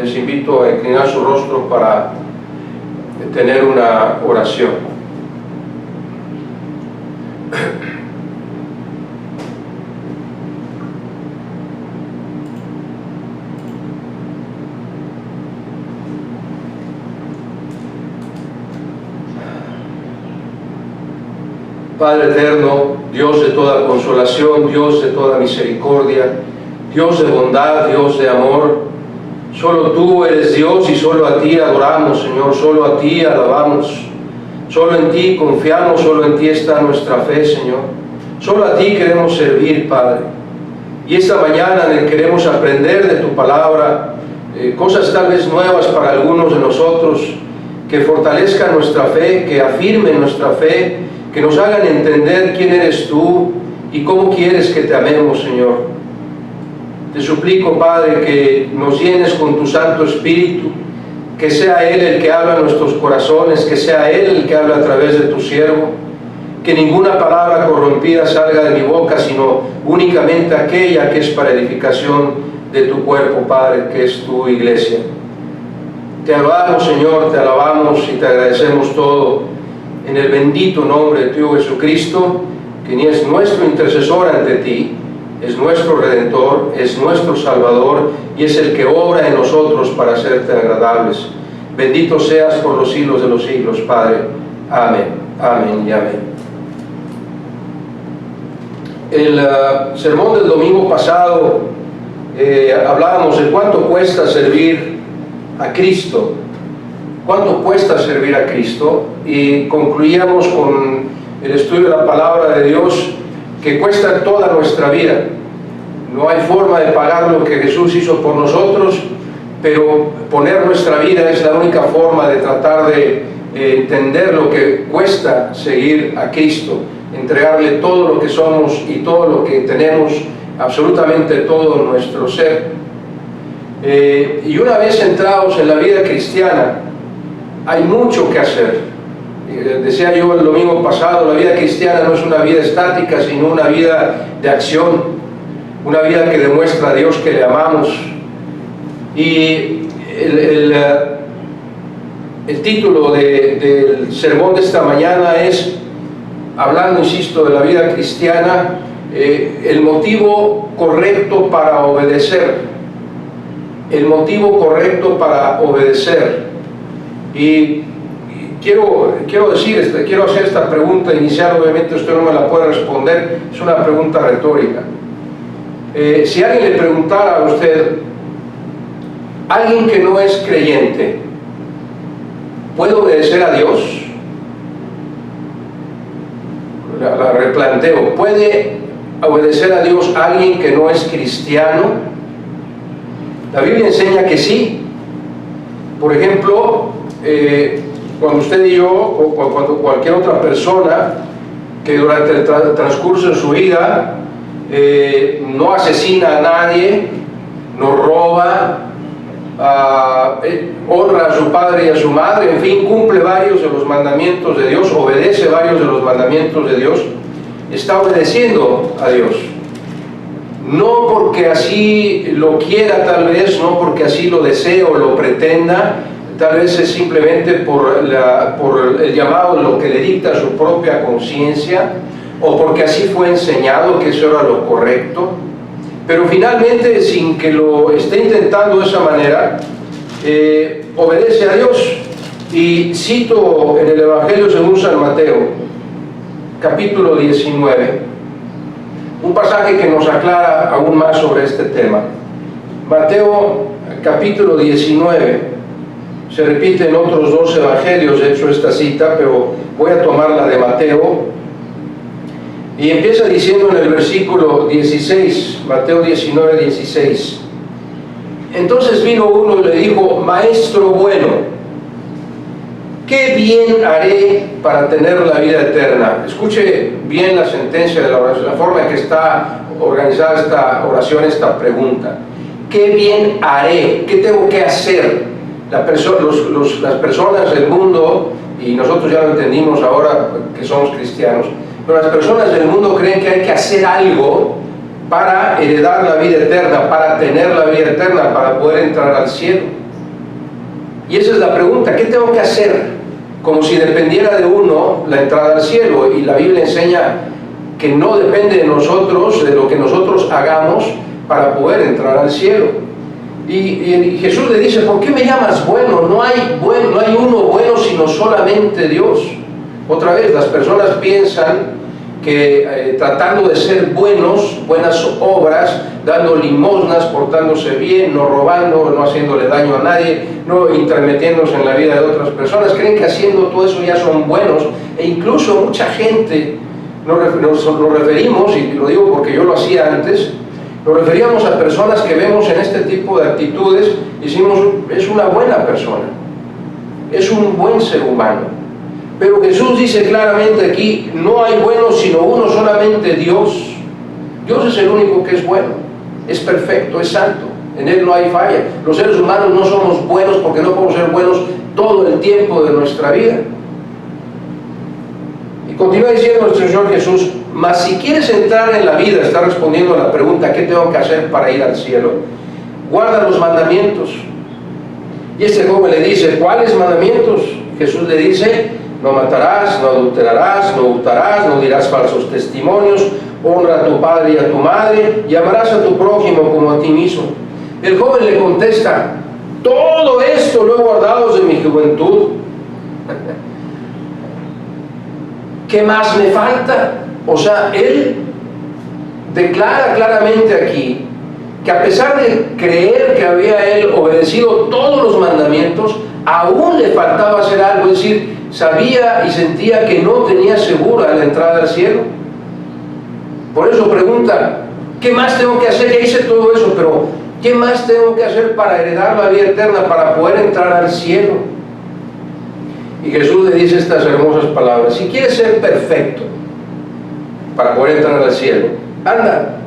les invito a inclinar su rostro para tener una oración. Padre eterno, Dios de toda consolación, Dios de toda misericordia, Dios de bondad, Dios de amor, solo tú eres Dios y solo a ti adoramos, Señor, solo a ti alabamos, solo en ti confiamos, solo en ti está nuestra fe, Señor, solo a ti queremos servir, Padre. Y esta mañana queremos aprender de tu palabra, cosas tal vez nuevas para algunos de nosotros, que fortalezcan nuestra fe, que afirmen nuestra fe, que nos hagan entender quién eres tú y cómo quieres que te amemos, Señor. Te suplico, Padre, que nos llenes con tu Santo Espíritu, que sea Él el que habla en nuestros corazones, que sea Él el que habla a través de tu siervo, que ninguna palabra corrompida salga de mi boca, sino únicamente aquella que es para edificación de tu cuerpo, Padre, que es tu iglesia. Te alabamos, Señor, te alabamos y te agradecemos todo, en el bendito nombre de tu Hijo Jesucristo, quien es nuestro intercesor ante ti, es nuestro Redentor, es nuestro Salvador y es el que obra en nosotros para hacerte agradables. Bendito seas por los siglos de los siglos, Padre. Amén, amén y amén. El sermón del domingo pasado hablábamos de cuánto cuesta servir a Cristo. ¿Cuánto cuesta servir a Cristo? Y concluíamos con el estudio de la palabra de Dios, que cuesta toda nuestra vida. No hay forma de pagar lo que Jesús hizo por nosotros, pero poner nuestra vida es la única forma de tratar de entender lo que cuesta seguir a Cristo, entregarle todo lo que somos y todo lo que tenemos, absolutamente todo nuestro ser. Y una vez entrados en la vida cristiana, hay mucho que hacer. Decía yo el domingo pasado, la vida cristiana no es una vida estática, sino una vida de acción, una vida que demuestra a Dios que le amamos. Y el título del sermón de esta mañana es, hablando, insisto, de la vida cristiana, el motivo correcto para obedecer. El motivo correcto para obedecer. Y quiero hacer esta pregunta inicial. Obviamente usted no me la puede responder, es una pregunta retórica. Si alguien le preguntara a usted, alguien que no es creyente, ¿puede obedecer a Dios? La replanteo. ¿Puede obedecer a Dios alguien que no es cristiano? La Biblia enseña que sí. Por ejemplo, cuando usted y yo, o cuando cualquier otra persona que durante el transcurso de su vida no asesina a nadie, no roba, honra a su padre y a su madre, en fin, cumple varios de los mandamientos de Dios, obedece varios de los mandamientos de Dios, está obedeciendo a Dios. No porque así lo quiera tal vez, no porque así lo desee o lo pretenda, tal vez es simplemente por el llamado, lo que le dicta su propia conciencia, o porque así fue enseñado que eso era lo correcto, pero finalmente, sin que lo esté intentando de esa manera, obedece a Dios. Y cito en el Evangelio según San Mateo, capítulo 19, un pasaje que nos aclara aún más sobre este tema. Mateo capítulo 19, se repite en otros dos evangelios, de hecho, esta cita, pero voy a tomar la de Mateo. Y empieza diciendo en el versículo 16, Mateo 19, 16. Entonces vino uno y le dijo, Maestro bueno, ¿qué bien haré para tener la vida eterna? Escuche bien la sentencia de la oración, la forma en que está organizada esta oración, esta pregunta. ¿Qué bien haré? ¿Qué tengo que hacer? Las personas del mundo, y nosotros ya lo entendimos ahora que somos cristianos, pero las personas del mundo creen que hay que hacer algo para heredar la vida eterna, para tener la vida eterna, para poder entrar al cielo. Y esa es la pregunta, ¿qué tengo que hacer? Como si dependiera de uno la entrada al cielo. Y la Biblia enseña que no depende de nosotros, de lo que nosotros hagamos para poder entrar al cielo. Y Jesús le dice, ¿por qué me llamas bueno? No hay uno bueno sino solamente Dios. Otra vez, las personas piensan que tratando de ser buenos, buenas obras, dando limosnas, portándose bien, no robando, no haciéndole daño a nadie, no intermetiéndose en la vida de otras personas, creen que haciendo todo eso ya son buenos. E incluso mucha gente, nos referimos, y lo digo porque yo lo hacía antes, nos referíamos a personas que vemos en este tipo de actitudes, y decimos, es una buena persona, es un buen ser humano. Pero Jesús dice claramente aquí, no hay bueno sino uno, solamente Dios. Dios es el único que es bueno, es perfecto, es santo, en Él no hay falla. Los seres humanos no somos buenos porque no podemos ser buenos todo el tiempo de nuestra vida. Y continúa diciendo nuestro Señor Jesús, mas si quieres entrar en la vida, está respondiendo a la pregunta, ¿qué tengo que hacer para ir al cielo? Guarda los mandamientos. Y este joven le dice, ¿cuáles mandamientos? Jesús le dice, no matarás, no adulterarás, no hurtarás, no dirás falsos testimonios, honra a tu padre y a tu madre, y amarás a tu prójimo como a ti mismo. El joven le contesta, todo esto lo he guardado desde mi juventud. ¿Qué más me falta? O sea, él declara claramente aquí que a pesar de creer que había él obedecido todos los mandamientos, aún le faltaba hacer algo, es decir, sabía y sentía que no tenía segura la entrada al cielo. Por eso pregunta, ¿qué más tengo que hacer? Ya hice todo eso, pero ¿qué más tengo que hacer para heredar la vida eterna, para poder entrar al cielo? Y Jesús le dice estas hermosas palabras, si quieres ser perfecto para poder entrar al cielo, anda,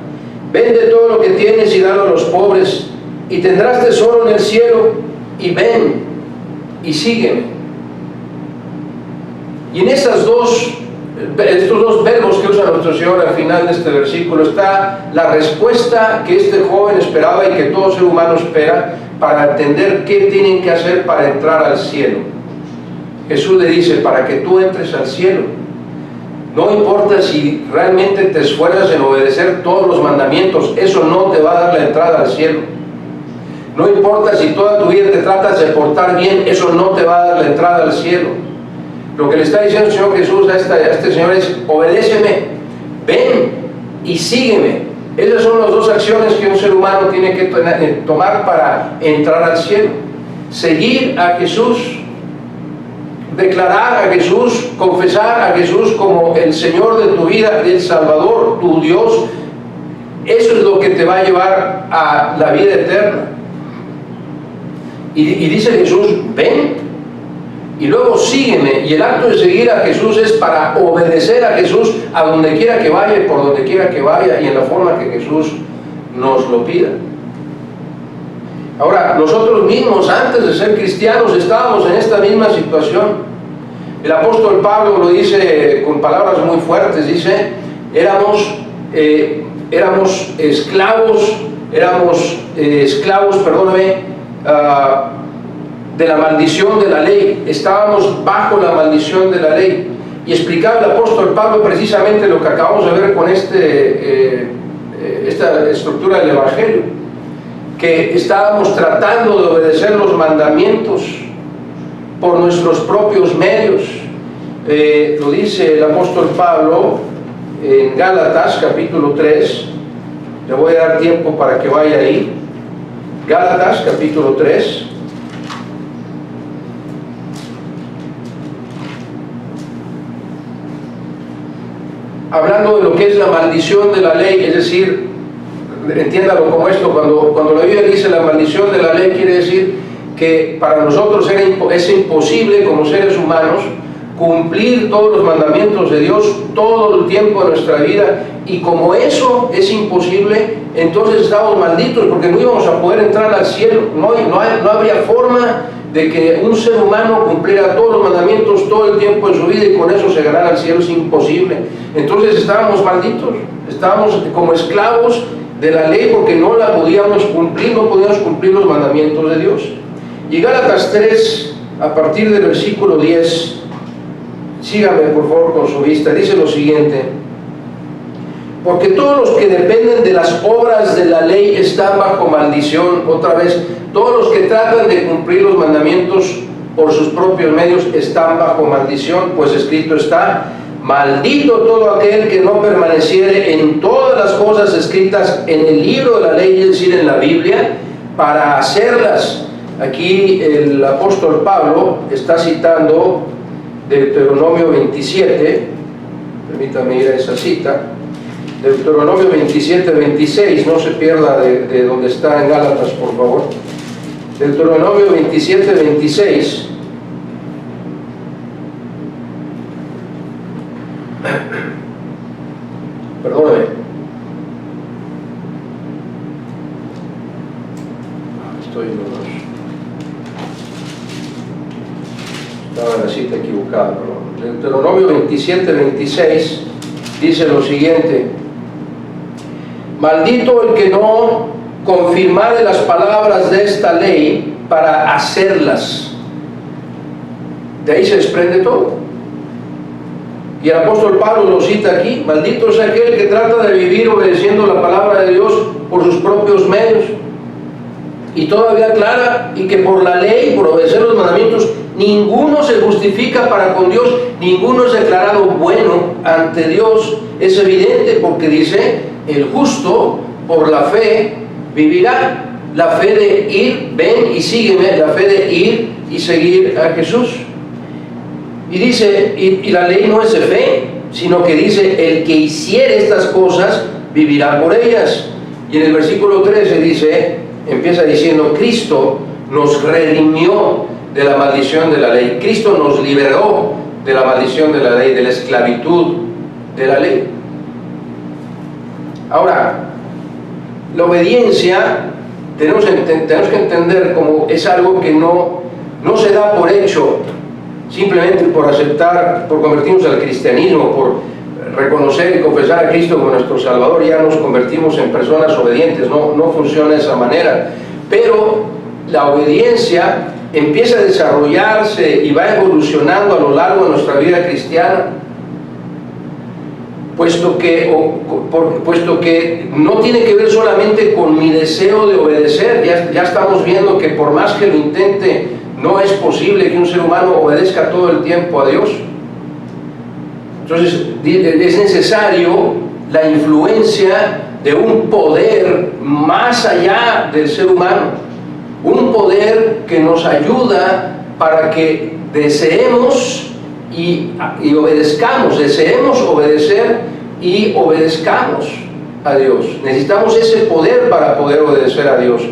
vende todo lo que tienes y dalo a los pobres, y tendrás tesoro en el cielo, y ven y sígueme. Y en estos dos verbos que usa nuestro Señor al final de este versículo está la respuesta que este joven esperaba y que todo ser humano espera para entender qué tienen que hacer para entrar al cielo. Jesús le dice, para que tú entres al cielo, no importa si realmente te esfuerzas en obedecer todos los mandamientos, eso no te va a dar la entrada al cielo. No importa si toda tu vida te tratas de portar bien, eso no te va a dar la entrada al cielo. Lo que le está diciendo el Señor Jesús a este señor es, obedéceme, ven y sígueme. Esas son las dos acciones que un ser humano tiene que tomar para entrar al cielo. Seguir a Jesús, declarar a Jesús, confesar a Jesús como el Señor de tu vida, el Salvador, tu Dios. Eso es lo que te va a llevar a la vida eterna. Y dice Jesús, ven y luego sígueme. Y el acto de seguir a Jesús es para obedecer a Jesús a donde quiera que vaya y por donde quiera que vaya y en la forma que Jesús nos lo pida. Ahora, nosotros mismos antes de ser cristianos estábamos en esta misma situación. El apóstol Pablo lo dice con palabras muy fuertes, dice, éramos esclavos, de la maldición de la ley, estábamos bajo la maldición de la ley. Y explicaba el apóstol Pablo precisamente lo que acabamos de ver con esta estructura del Evangelio, que estábamos tratando de obedecer los mandamientos por nuestros propios medios. Lo dice el apóstol Pablo en Gálatas capítulo 3, le voy a dar tiempo para que vaya ahí. Gálatas capítulo 3. Hablando de lo que es la maldición de la ley, es decir, entiéndalo como esto, cuando la Biblia dice la maldición de la ley, quiere decir que para nosotros es imposible como seres humanos cumplir todos los mandamientos de Dios todo el tiempo de nuestra vida, y como eso es imposible, entonces estamos malditos porque no íbamos a poder entrar al cielo. No habría forma de que un ser humano cumpliera todos los mandamientos todo el tiempo de su vida y con eso se ganara al cielo. Es imposible. Entonces estábamos malditos, estábamos como esclavos de la ley porque no la podíamos cumplir, no podíamos cumplir los mandamientos de Dios. Y Gálatas 3, a partir del versículo 10, síganme por favor con su vista, dice lo siguiente: porque todos los que dependen de las obras de la ley están bajo maldición. Otra vez, todos los que tratan de cumplir los mandamientos por sus propios medios están bajo maldición, pues escrito está: maldito todo aquel que no permaneciere en todas las cosas escritas en el libro de la ley, es decir, en la Biblia, para hacerlas. Aquí el apóstol Pablo está citando Deuteronomio 27, permítame ir a esa cita, Deuteronomio 27, 26, no se pierda de donde está en Gálatas, por favor. Deuteronomio 27, 26. Perdóname. Estoy estaba en la cita equivocada, perdón. Deuteronomio 27, 26 dice lo siguiente: maldito el que no confirmare las palabras de esta ley para hacerlas. De ahí se desprende todo. Y el apóstol Pablo lo cita aquí: maldito es aquel que trata de vivir obedeciendo la palabra de Dios por sus propios medios. Y todavía aclara: y que por la ley, por obedecer los mandamientos, ninguno se justifica para con Dios, ninguno es declarado bueno ante Dios. Es evidente, porque dice: el justo por la fe vivirá. La fe de ir, ven y sígueme, la fe de ir y seguir a Jesús. Y dice, y la ley no es de fe, sino que dice: el que hiciere estas cosas vivirá por ellas. Y en el versículo 13 dice, empieza diciendo: Cristo nos redimió de la maldición de la ley. Cristo nos liberó de la maldición de la ley, de la esclavitud de la ley. Ahora, la obediencia tenemos que entender como es algo que no se da por hecho, simplemente por aceptar, por convertirnos al cristianismo, por reconocer y confesar a Cristo como nuestro Salvador, ya nos convertimos en personas obedientes. No funciona de esa manera. Pero la obediencia empieza a desarrollarse y va evolucionando a lo largo de nuestra vida cristiana, puesto que no tiene que ver solamente con mi deseo de obedecer. Ya estamos viendo que por más que lo intente, no es posible que un ser humano obedezca todo el tiempo a Dios. Entonces es necesario la influencia de un poder más allá del ser humano, un poder que nos ayuda para que deseemos y obedezcamos, deseemos obedecer y obedezcamos a Dios. Necesitamos ese poder para poder obedecer a Dios,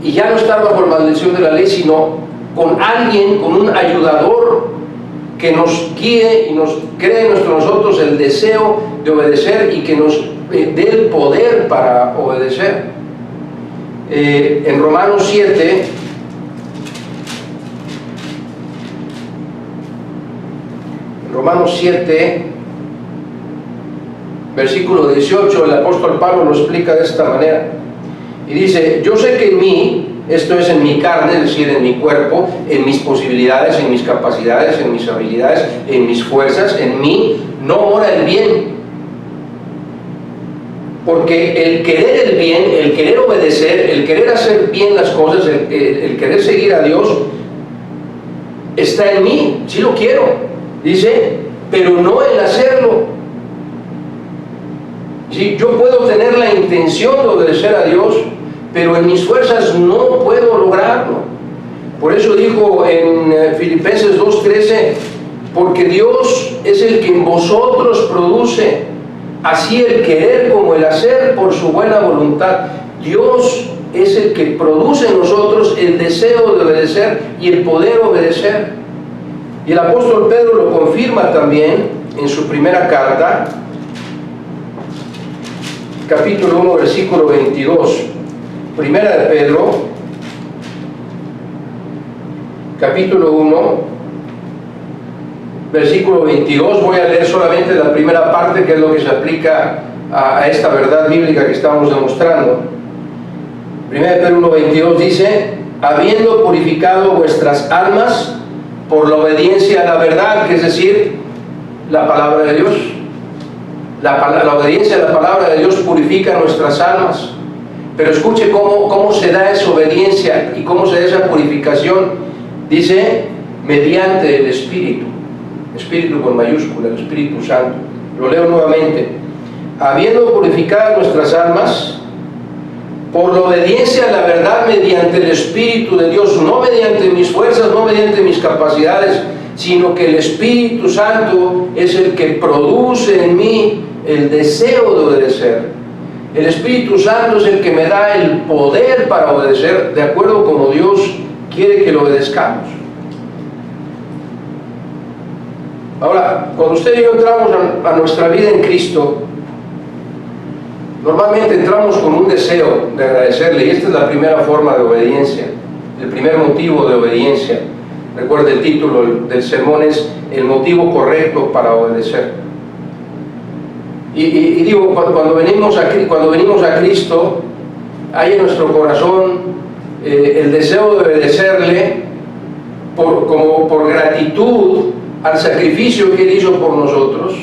y ya no estar bajo la maldición de la ley, sino con alguien, con un ayudador que nos guíe y nos cree en nosotros el deseo de obedecer y que nos dé el poder para obedecer. En Romanos 7, versículo 18, el apóstol Pablo lo explica de esta manera y dice: yo sé que en mí, esto es en mi carne, es decir, en mi cuerpo, en mis posibilidades, en mis capacidades, en mis habilidades, en mis fuerzas, en mí no mora el bien. Porque el querer el bien, el querer obedecer, el querer hacer bien las cosas, el querer seguir a Dios, está en mí, sí lo quiero, dice, pero no el hacerlo. Sí, yo puedo tener la intención de obedecer a Dios, pero en mis fuerzas no puedo lograrlo. Por eso dijo en Filipenses 2:13: porque Dios es el que en vosotros produce así el querer como el hacer por su buena voluntad. Dios es el que produce en nosotros el deseo de obedecer y el poder obedecer. Y el apóstol Pedro lo confirma también en su primera carta, capítulo 1, versículo 22. Primera de Pedro, capítulo 1, versículo 22. Voy a leer solamente la primera parte, que es lo que se aplica a esta verdad bíblica que estamos demostrando. Primera de Pedro 1, 22 dice: habiendo purificado vuestras almas por la obediencia a la verdad, que es decir, la palabra de Dios. La obediencia a la palabra de Dios purifica nuestras almas. Pero escuche cómo se da esa obediencia y cómo se da esa purificación. Dice, mediante el Espíritu. Espíritu con mayúscula, el Espíritu Santo. Lo leo nuevamente. Habiendo purificado nuestras almas por la obediencia a la verdad mediante el Espíritu de Dios, no mediante mis fuerzas, no mediante mis capacidades, sino que el Espíritu Santo es el que produce en mí el deseo de obedecer. El Espíritu Santo es el que me da el poder para obedecer de acuerdo como Dios quiere que lo obedezcamos. Ahora, cuando usted y yo entramos a nuestra vida en Cristo, normalmente entramos con un deseo de agradecerle, y esta es la primera forma de obediencia, el primer motivo de obediencia. Recuerde, el título del sermón es el motivo correcto para obedecer. Y digo, cuando venimos a Cristo, hay en nuestro corazón el deseo de obedecerle por gratitud al sacrificio que Él hizo por nosotros,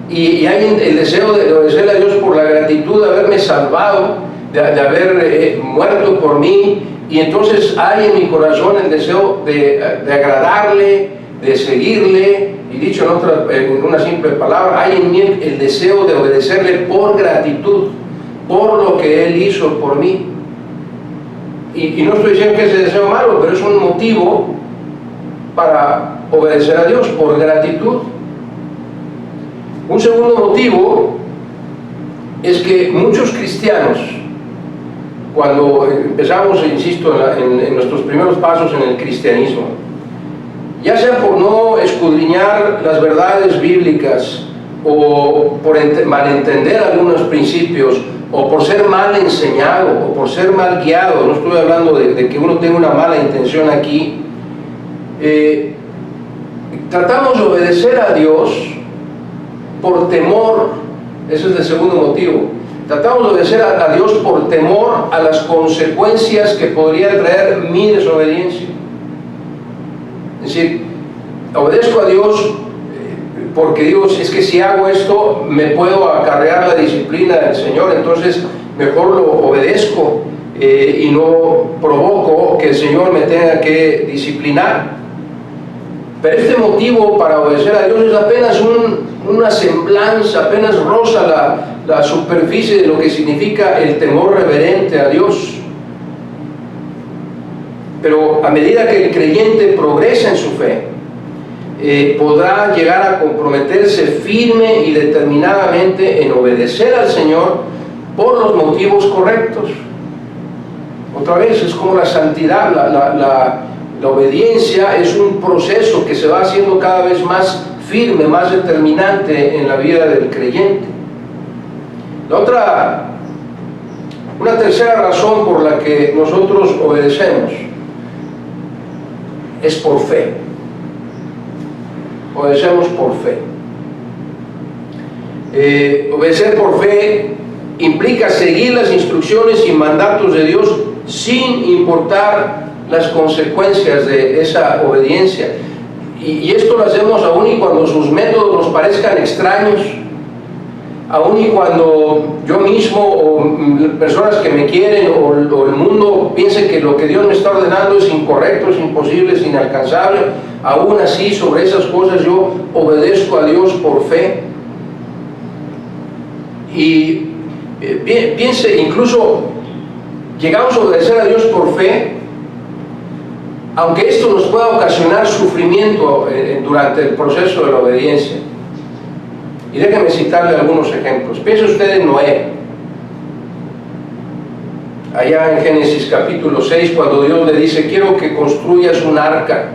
y hay el deseo de obedecerle a Dios por la gratitud de haberme salvado, de haber muerto por mí, y entonces hay en mi corazón el deseo de agradarle, de seguirle, y dicho en una simple palabra, hay en mí el deseo de obedecerle por gratitud, por lo que Él hizo por mí. Y no estoy diciendo que ese deseo malo, pero es un motivo para obedecer a Dios, por gratitud. Un segundo motivo es que muchos cristianos, cuando empezamos, insisto, en nuestros primeros pasos en el cristianismo, ya sea por no escudriñar las verdades bíblicas, o por malentender algunos principios, o por ser mal enseñado, o por ser mal guiado, no estoy hablando de que uno tenga una mala intención aquí, tratamos de obedecer a Dios por temor. Ese es el segundo motivo. Tratamos de obedecer a Dios por temor a las consecuencias que podría traer mi desobediencia. Es decir, obedezco a Dios porque digo, es que si hago esto me puedo acarrear la disciplina del Señor, entonces mejor lo obedezco y no provoco que el Señor me tenga que disciplinar. Pero este motivo para obedecer a Dios es apenas una semblanza, apenas roza la superficie de lo que significa el temor reverente a Dios. Pero a medida que el creyente progresa en su fe, podrá llegar a comprometerse firme y determinadamente en obedecer al Señor por los motivos correctos. Otra vez, es como la santidad, la obediencia es un proceso que se va haciendo cada vez más firme, más determinante en la vida del creyente. Una tercera razón por la que nosotros obedecemos es por fe. Obedecemos por fe. Obedecer por fe implica seguir las instrucciones y mandatos de Dios sin importar las consecuencias de esa obediencia. Y esto lo hacemos aún y cuando sus métodos nos parezcan extraños, aún y cuando yo mismo o personas que me quieren o el mundo piense que lo que Dios me está ordenando es incorrecto, es imposible, es inalcanzable. Aún así, sobre esas cosas yo obedezco a Dios por fe. Y piense, incluso llegamos a obedecer a Dios por fe, aunque esto nos pueda ocasionar sufrimiento durante el proceso de la obediencia. Y déjenme citarle algunos ejemplos. Piense usted en Noé, allá en Génesis capítulo 6, cuando Dios le dice: quiero que construyas un arca,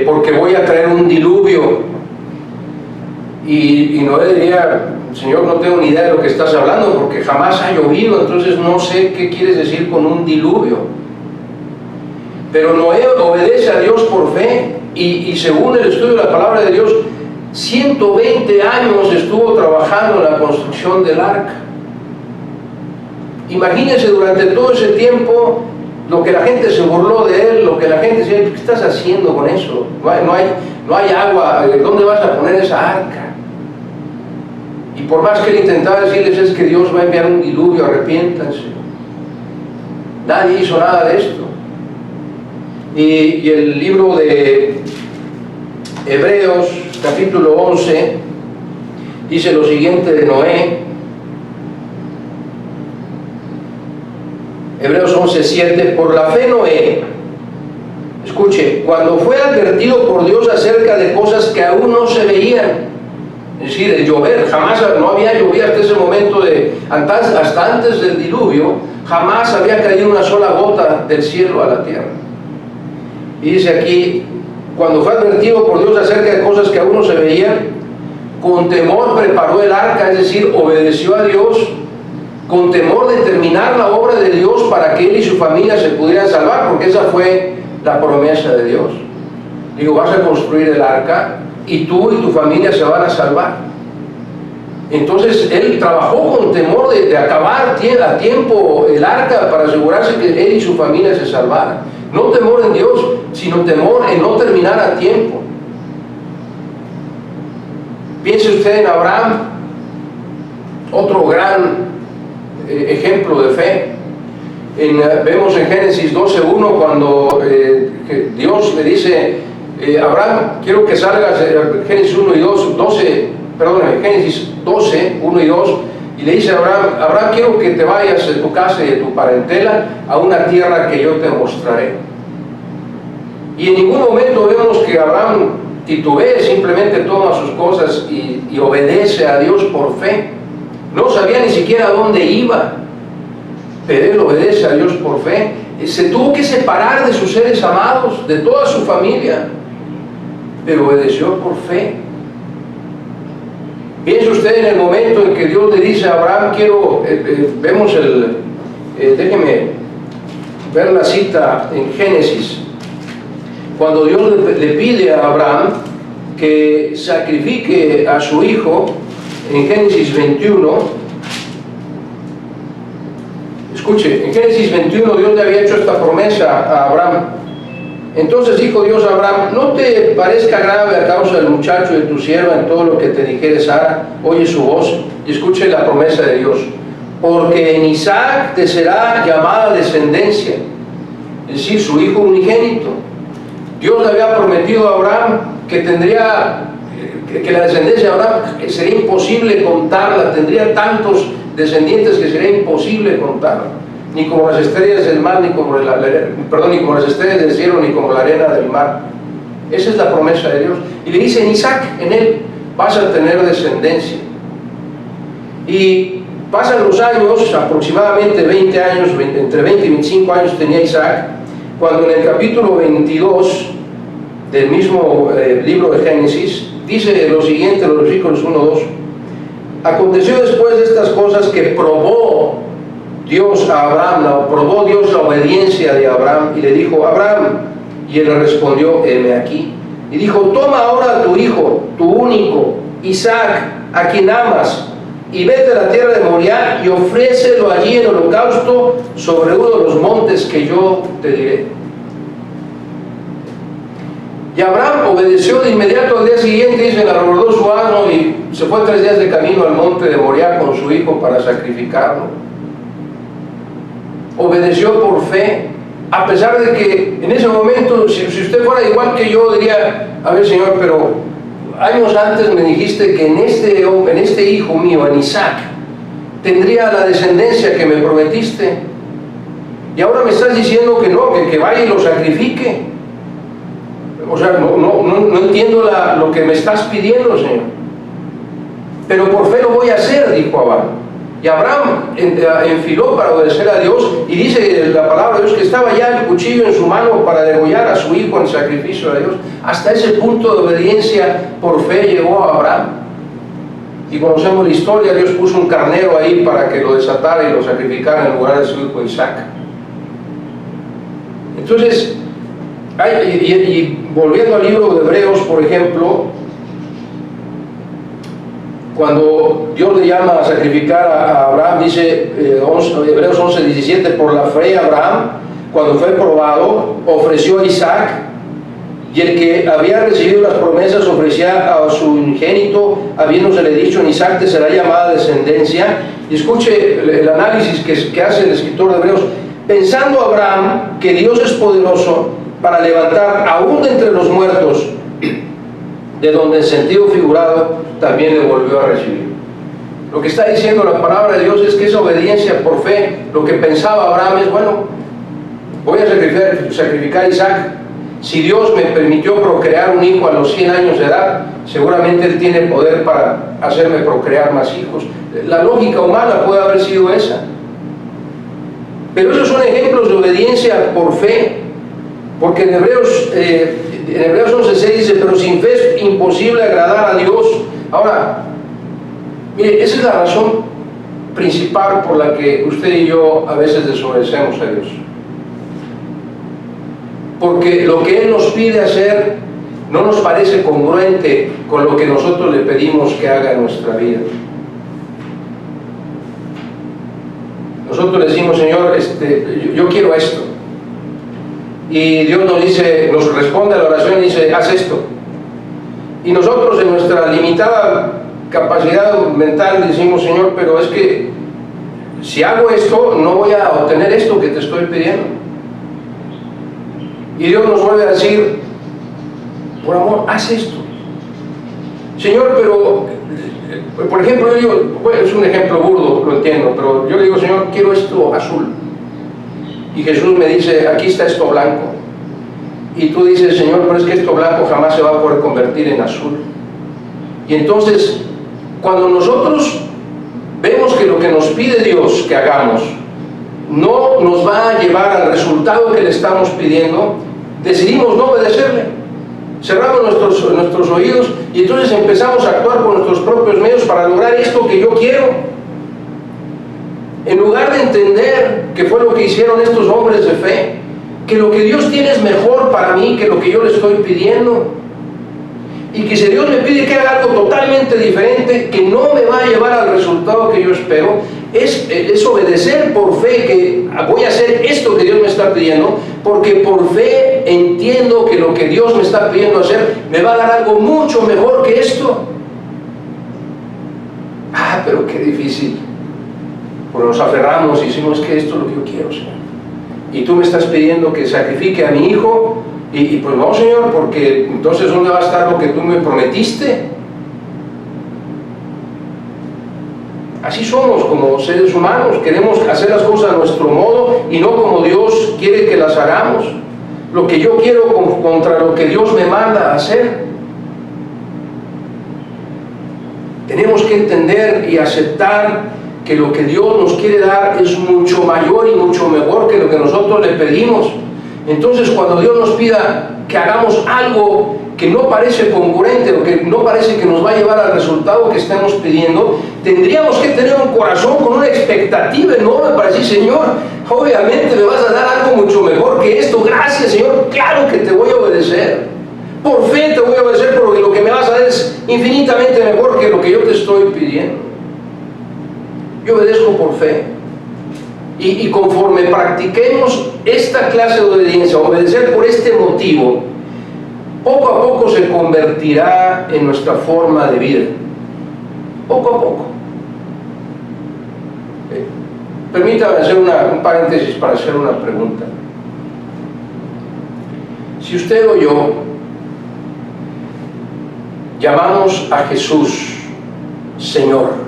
porque voy a traer un diluvio. Y Noé diría: Señor, no tengo ni idea de lo que estás hablando, porque jamás ha llovido, entonces no sé qué quieres decir con un diluvio. Pero Noé obedece a Dios por fe, y según el estudio de la palabra de Dios, 120 años estuvo trabajando en la construcción del arca. Imagínense, durante todo ese tiempo lo que la gente se burló de él, lo que la gente decía, ¿qué estás haciendo con eso? No hay agua, ¿dónde vas a poner esa arca? Y por más que él intentaba decirles, es que Dios va a enviar un diluvio, arrepiéntanse. Nadie hizo nada de esto. Y el libro de Hebreos, capítulo 11, dice lo siguiente de Noé. Hebreos 11:7, por la fe Noé, escuche, cuando fue advertido por Dios acerca de cosas que aún no se veían, es decir, el llover, no había llovido hasta ese momento, hasta antes del diluvio, jamás había caído una sola gota del cielo a la tierra. Y dice aquí, cuando fue advertido por Dios acerca de cosas que aún no se veían, con temor preparó el arca, es decir, obedeció a Dios, con temor de terminar la obra de Dios para que él y su familia se pudieran salvar, porque esa fue la promesa de Dios. Digo, vas a construir el arca y tú y tu familia se van a salvar. Entonces él trabajó con temor de acabar a tiempo el arca para asegurarse que él y su familia se salvaran. No temor en Dios, sino temor en no terminar a tiempo. Piense usted en Abraham, otro gran ejemplo de fe. Vemos en Génesis 12:1 cuando Dios le dice, Abraham, quiero que salgas, Génesis 1 y 2, Génesis 12, 1 y 2, y le dice a Abraham, quiero que te vayas de tu casa y de tu parentela a una tierra que yo te mostraré. Y en ningún momento vemos que Abraham titubee, simplemente toma sus cosas y obedece a Dios por fe. No sabía ni siquiera a dónde iba, pero él obedece a Dios por fe. Se tuvo que separar de sus seres amados, de toda su familia, pero obedeció por fe. Piense usted en el momento en que Dios le dice a Abraham, vemos déjeme ver la cita en Génesis, cuando Dios le pide a Abraham que sacrifique a su hijo, en Génesis 21, escuche, en Génesis 21 Dios le había hecho esta promesa a Abraham. Entonces dijo Dios a Abraham, no te parezca grave a causa del muchacho de tu sierva en todo lo que te dijere Sara, oye su voz y escuche la promesa de Dios, porque en Isaac te será llamada descendencia, es decir, su hijo unigénito. Dios le había prometido a Abraham que la descendencia de Abraham sería imposible contarla, tendría tantos descendientes que sería imposible contarla, ni como las estrellas del mar, ni como las estrellas del cielo, ni como la arena del mar. Esa es la promesa de Dios. Y le dice, en Isaac, en él vas a tener descendencia. Y pasan los años, aproximadamente 20 años, entre 20 y 25 años tenía Isaac, cuando en el capítulo 22 del mismo libro de Génesis, dice lo siguiente, los versículos 1-2, aconteció después de estas cosas que probó Dios a Abraham, probó Dios la obediencia de Abraham, y le dijo, Abraham, y él le respondió, heme aquí, y dijo, toma ahora a tu hijo, tu único, Isaac, a quien amas, y vete a la tierra de Moriah y ofrécelo allí en holocausto sobre uno de los montes que yo te diré. Y Abraham obedeció de inmediato. Al día siguiente, dice, le abordó su asno y se fue 3 días de camino al monte de Moriah con su hijo para sacrificarlo. Obedeció por fe, a pesar de que en ese momento, si usted fuera igual que yo, diría, a ver, Señor, pero años antes me dijiste que en este hijo mío, en Isaac, tendría la descendencia que me prometiste, y ahora me estás diciendo que no, que vaya y lo sacrifique. O sea, no entiendo lo que me estás pidiendo, Señor. Pero por fe lo voy a hacer, dijo Abraham. Y Abraham enfiló para obedecer a Dios, y dice la palabra de Dios que estaba ya el cuchillo en su mano para degollar a su hijo en sacrificio a Dios. Hasta ese punto de obediencia por fe llegó a Abraham. Y conocemos la historia, Dios puso un carnero ahí para que lo desatara y lo sacrificara en lugar de su hijo Isaac. Entonces, y volviendo al libro de Hebreos, por ejemplo, cuando Dios le llama a sacrificar a Abraham, dice Hebreos 11:17, por la fe Abraham, cuando fue probado, ofreció a Isaac, y el que había recibido las promesas ofrecía a su unigénito, habiéndosele dicho: en Isaac te será llamada descendencia. Y escuche el análisis que hace el escritor de Hebreos. Pensando Abraham que Dios es poderoso para levantar aún de entre los muertos, de donde en sentido figurado también le volvió a recibir. Lo que está diciendo la palabra de Dios es que esa obediencia por fe, lo que pensaba Abraham es: bueno, voy a sacrificar a Isaac. Si Dios me permitió procrear un hijo a los 100 años de edad, seguramente Él tiene poder para hacerme procrear más hijos. La lógica humana puede haber sido esa. Pero esos son ejemplos de obediencia por fe, porque en Hebreos 11:6 dice: pero sin fe es imposible agradar a Dios. Ahora, mire, esa es la razón principal por la que usted y yo a veces desobedecemos a Dios. Porque lo que Él nos pide hacer no nos parece congruente con lo que nosotros le pedimos que haga en nuestra vida. Nosotros le decimos: Señor, yo quiero esto. Y Dios nos responde a la oración y dice: haz esto. Y nosotros, en nuestra limitada capacidad mental, decimos: Señor, pero es que si hago esto, no voy a obtener esto que te estoy pidiendo. Y Dios nos vuelve a decir: por amor, haz esto. Señor, pero, por ejemplo, yo digo, bueno, es un ejemplo burdo, lo entiendo, pero yo le digo: Señor, quiero esto azul. Y Jesús me dice: aquí está esto blanco. Y tú dices: Señor, pero es que esto blanco jamás se va a poder convertir en azul. Y entonces, cuando nosotros vemos que lo que nos pide Dios que hagamos no nos va a llevar al resultado que le estamos pidiendo, decidimos no obedecerle. Cerramos nuestros oídos y entonces empezamos a actuar con nuestros propios medios para lograr esto que yo quiero. En lugar de entender que fue lo que hicieron estos hombres de fe, que lo que Dios tiene es mejor para mí que lo que yo le estoy pidiendo. Y que si Dios me pide que haga algo totalmente diferente, que no me va a llevar al resultado que yo espero, es obedecer por fe, que voy a hacer esto que Dios me está pidiendo, porque por fe entiendo que lo que Dios me está pidiendo hacer me va a dar algo mucho mejor que esto. Pero qué difícil. Porque nos aferramos y decimos: es que esto es lo que yo quiero, Señor. Y tú me estás pidiendo que sacrifique a mi hijo. Y pues no, Señor, porque entonces ¿dónde va a estar lo que tú me prometiste? Así somos como seres humanos, queremos hacer las cosas a nuestro modo y no como Dios quiere que las hagamos. Lo que yo quiero contra lo que Dios me manda a hacer. Tenemos que entender y aceptar que lo que Dios nos quiere dar es mucho mayor y mucho mejor que lo que nosotros le pedimos. Entonces, cuando Dios nos pida que hagamos algo que no parece congruente o que no parece que nos va a llevar al resultado que estamos pidiendo, tendríamos que tener un corazón con una expectativa enorme para decir: Señor, obviamente me vas a dar algo mucho mejor que esto. Gracias, Señor, claro que te voy a obedecer. Por fe te voy a obedecer, porque lo que me vas a dar es infinitamente mejor que lo que yo te estoy pidiendo. Yo obedezco por fe. Y conforme practiquemos esta clase de obediencia, obedecer por este motivo, poco a poco se convertirá en nuestra forma de vida. Poco a poco. Permítame hacer un paréntesis para hacer una pregunta. Si usted o yo llamamos a Jesús Señor,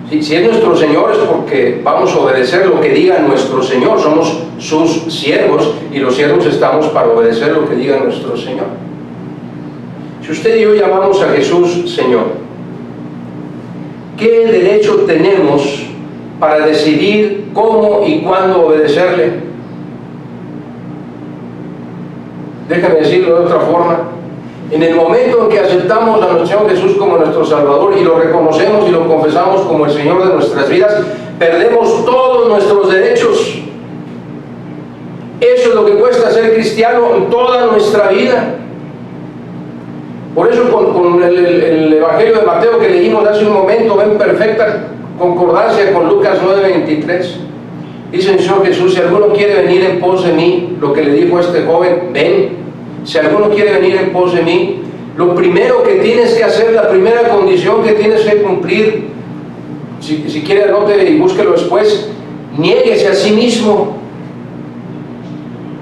si es nuestro Señor, es porque vamos a obedecer lo que diga nuestro Señor. Somos sus siervos y los siervos estamos para obedecer lo que diga nuestro Señor. Si usted y yo llamamos a Jesús Señor, ¿qué derecho tenemos para decidir cómo y cuándo obedecerle? Déjame decirlo de otra forma. En el momento en que aceptamos a nuestro Señor Jesús como nuestro Salvador y lo reconocemos y lo confesamos como el Señor de nuestras vidas, perdemos todos nuestros derechos. Eso es lo que cuesta ser cristiano en toda nuestra vida. Por eso con el Evangelio de Mateo que leímos hace un momento, ven perfecta concordancia con Lucas 9:23. Dice el Señor Jesús, si alguno quiere venir en pos de mí, lo que le dijo a este joven, ven. Si alguno quiere venir en pos de mí, lo primero que tienes que hacer, la primera condición que tienes que cumplir, si quiere anote y búsquelo después, niéguese a sí mismo.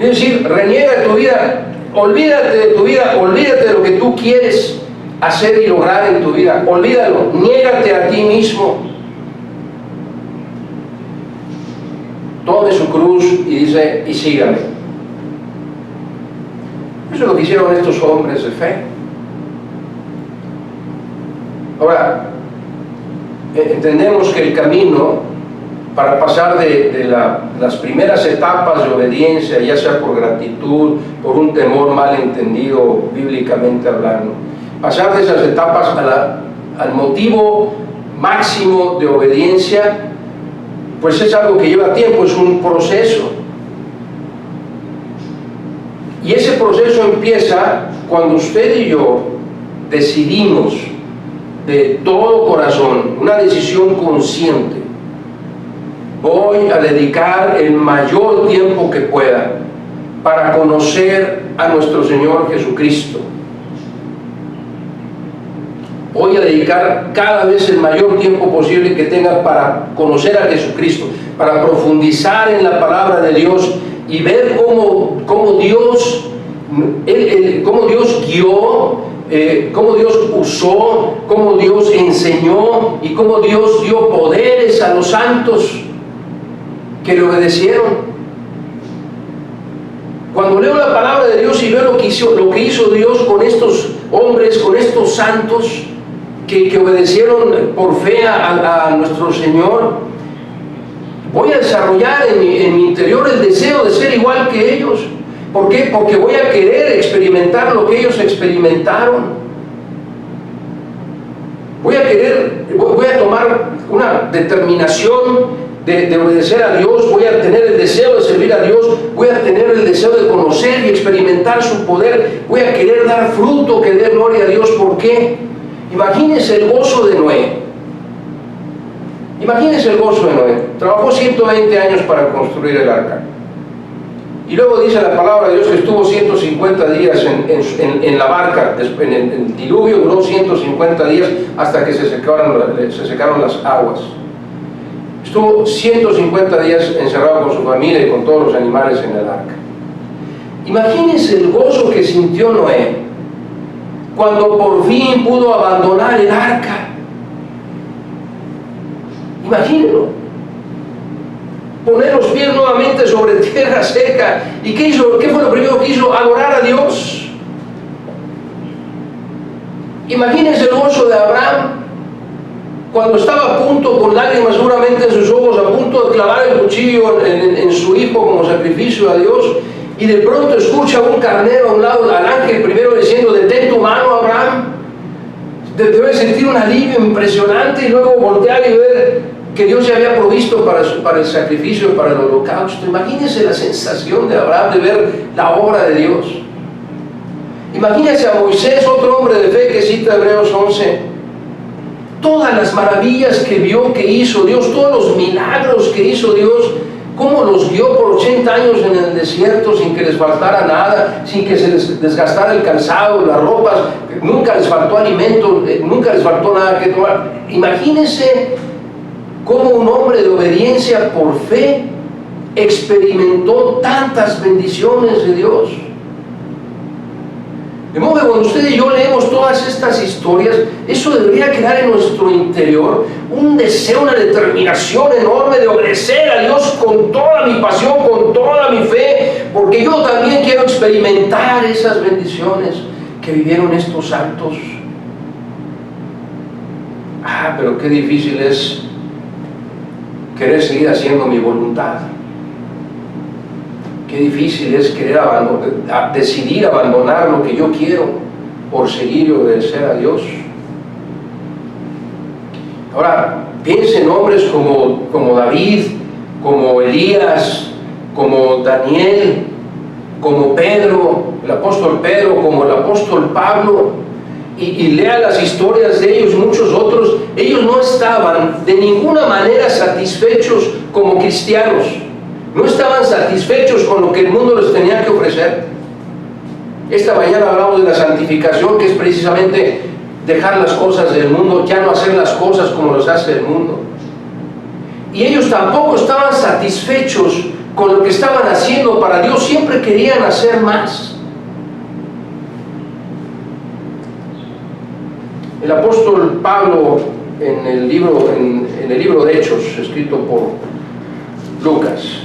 Es decir, reniega de tu vida, olvídate de tu vida, olvídate de lo que tú quieres hacer y lograr en tu vida, olvídalo, niégate a ti mismo. Tome su cruz y dice, y sígame. Eso es lo que hicieron estos hombres de fe. Ahora, entendemos que el camino para pasar de las primeras etapas de obediencia, ya sea por gratitud, por un temor mal entendido bíblicamente hablando, pasar de esas etapas al motivo máximo de obediencia, pues es algo que lleva tiempo, es un proceso. Y ese proceso empieza cuando usted y yo decidimos de todo corazón, una decisión consciente, voy a dedicar el mayor tiempo que pueda para conocer a nuestro Señor Jesucristo. Voy a dedicar cada vez el mayor tiempo posible que tenga para conocer a Jesucristo, para profundizar en la palabra de Dios y ver cómo Dios guió, cómo Dios usó, cómo Dios enseñó y cómo Dios dio poderes a los santos que le obedecieron. Cuando leo la palabra de Dios y veo lo que hizo Dios con estos hombres, con estos santos que obedecieron por fe a nuestro Señor, voy a desarrollar en mi interior el deseo de ser igual que ellos. ¿Por qué? Porque voy a querer experimentar lo que ellos experimentaron. Voy a tomar una determinación de obedecer a Dios, voy a tener el deseo de servir a Dios, voy a tener el deseo de conocer y experimentar su poder, voy a querer dar fruto que dé gloria a Dios. ¿Por qué? Imagínense el gozo de Noé. Imagínense el gozo de Noé. Trabajó 120 años para construir el arca. Y luego dice la palabra de Dios que estuvo 150 días en la barca, en el diluvio duró 150 días hasta que se secaron las aguas. Estuvo 150 días encerrado con su familia y con todos los animales en el arca. Imagínense el gozo que sintió Noé cuando por fin pudo abandonar el arca. Imagínenlo. Poner los pies nuevamente sobre tierra seca. ¿Y qué hizo? ¿Qué fue lo primero que hizo? Adorar a Dios. Imagínense el gozo de Abraham cuando estaba a punto, con lágrimas seguramente en sus ojos, a punto de clavar el cuchillo en su hijo como sacrificio a Dios, y de pronto escucha un carnero a un lado, al ángel primero diciendo, detén tu mano, Abraham. Debe sentir un alivio impresionante y luego voltear y ver que Dios ya había provisto para el sacrificio, para el holocausto. Imagínense la sensación de Abraham de ver la obra de Dios. Imagínense a Moisés, otro hombre de fe que cita Hebreos 11. Todas las maravillas que vio que hizo Dios, todos los milagros que hizo Dios, cómo los guió por 80 años en el desierto sin que les faltara nada, sin que se les desgastara el calzado, las ropas, nunca les faltó alimento, nunca les faltó nada que tomar. Imagínense cómo un hombre de obediencia por fe experimentó tantas bendiciones de Dios. De modo que cuando usted y yo leemos todas estas historias, eso debería quedar en nuestro interior un deseo, una determinación enorme de obedecer a Dios con toda mi pasión, con toda mi fe, porque yo también quiero experimentar esas bendiciones que vivieron estos santos. Pero qué difícil es querer seguir haciendo mi voluntad. Qué difícil es decidir abandonar lo que yo quiero por seguir y obedecer a Dios. Ahora, piense en hombres como David, como Elías, como Daniel, como Pedro, el apóstol Pedro, como el apóstol Pablo, y lea las historias de ellos y muchos otros. Ellos no estaban de ninguna manera satisfechos como cristianos. No estaban satisfechos con lo que el mundo les tenía que ofrecer. Esta mañana hablamos de la santificación, que es precisamente dejar las cosas del mundo, ya no hacer las cosas como las hace el mundo. Y ellos tampoco estaban satisfechos con lo que estaban haciendo para Dios, siempre querían hacer más. El apóstol Pablo, en el libro de Hechos, escrito por Lucas,